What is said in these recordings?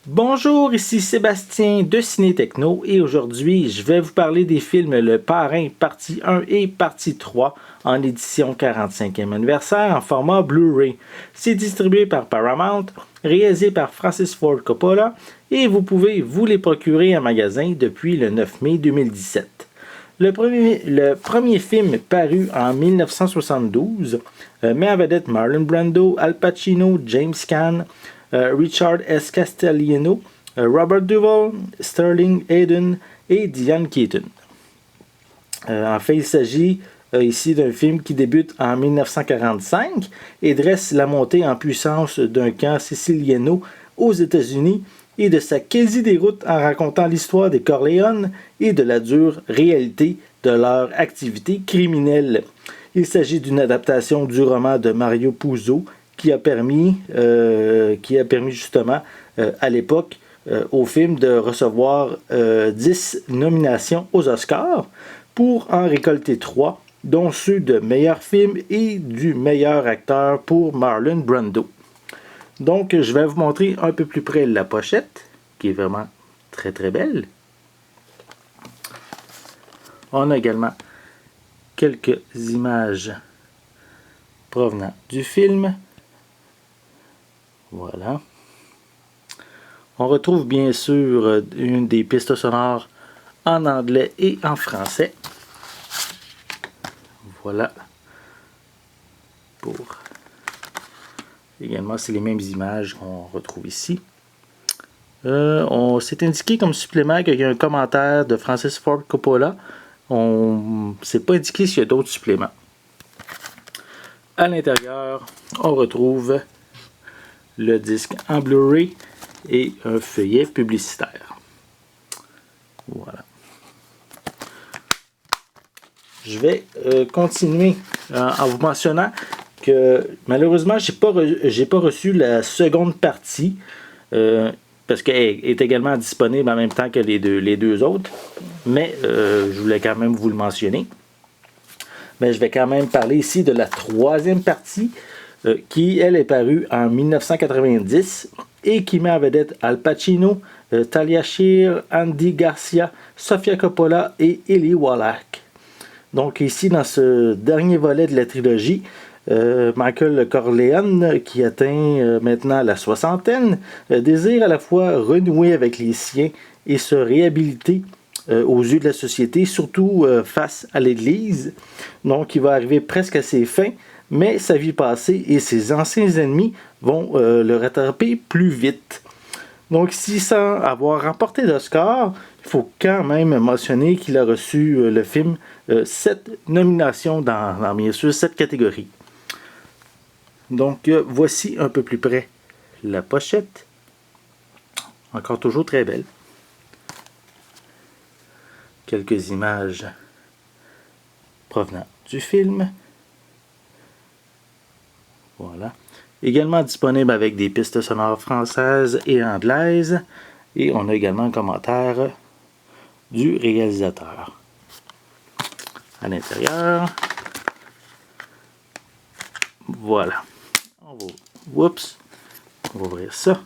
Bonjour, ici Sébastien de Ciné Techno et aujourd'hui je vais vous parler des films Le Parrain partie 1 et partie 3 en édition 45e anniversaire en format Blu-ray. C'est distribué par Paramount, réalisé par Francis Ford Coppola et vous pouvez vous les procurer en magasin depuis le 9 mai 2017. Le premier film paru en 1972 met en vedette Marlon Brando, Al Pacino, James Caan, Richard S. Castellano, Robert Duvall, Sterling Hayden et Diane Keaton. En fait, il s'agit ici d'un film qui débute en 1945 et dresse la montée en puissance d'un camp siciliano aux États-Unis et de sa quasi-déroute en racontant l'histoire des Corleone et de la dure réalité de leur activité criminelle. Il s'agit d'une adaptation du roman de Mario Puzo qui a permis justement à l'époque au film de recevoir 10 nominations aux Oscars pour en récolter 3, dont ceux de meilleur film et du meilleur acteur pour Marlon Brando. Donc, je vais vous montrer un peu plus près la pochette, qui est vraiment très très belle. On a également quelques images provenant du film. Voilà. On retrouve bien sûr une des pistes sonores en anglais et en français. Voilà. Également, c'est les mêmes images qu'on retrouve ici. On s'est indiqué comme supplément qu'il y a un commentaire de Francis Ford Coppola. On ne s'est pas indiqué s'il y a d'autres suppléments. À l'intérieur, on retrouve le disque en Blu-ray et un feuillet publicitaire. Voilà. Je vais continuer en vous mentionnant que malheureusement, j'ai pas reçu la seconde partie parce qu'elle est également disponible en même temps que les deux autres. Mais je voulais quand même vous le mentionner. Mais je vais quand même parler ici de la troisième partie qui, elle, est parue en 1990 et qui met en vedette Al Pacino, Talia Shire, Andy Garcia, Sofia Coppola et Eli Wallach. Donc ici, dans ce dernier volet de la trilogie, Michael Corleone, qui atteint maintenant la soixantaine, désire à la fois renouer avec les siens et se réhabiliter aux yeux de la société, surtout face à l'Église. Donc il va arriver presque à ses fins, mais sa vie passée et ses anciens ennemis vont le rattraper plus vite. Donc ici, sans avoir remporté d'Oscar, il faut quand même mentionner qu'il a reçu le film 7 nominations dans bien sûr 7 catégories. Donc voici un peu plus près la pochette. Encore toujours très belle. Quelques images provenant du film. Voilà. Également disponible avec des pistes sonores françaises et anglaises. Et on a également un commentaire du réalisateur. À l'intérieur. Voilà. On va ouvrir ça.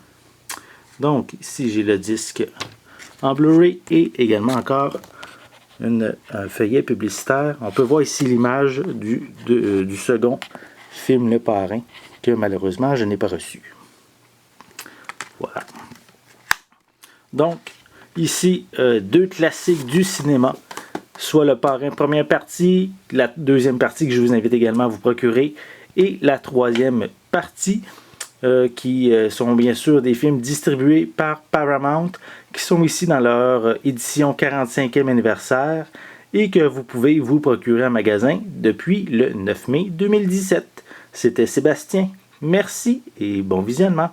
Donc, ici, j'ai le disque en Blu-ray et également encore un feuillet publicitaire. On peut voir ici l'image du second film Le Parrain que malheureusement je n'ai pas reçu. Voilà. Donc, ici, deux classiques du cinéma, soit Le Parrain première partie, la deuxième partie que je vous invite également à vous procurer, et la troisième partie, qui sont bien sûr des films distribués par Paramount, qui sont ici dans leur édition 45e anniversaire, et que vous pouvez vous procurer en magasin depuis le 9 mai 2017. C'était Sébastien. Merci et bon visionnement.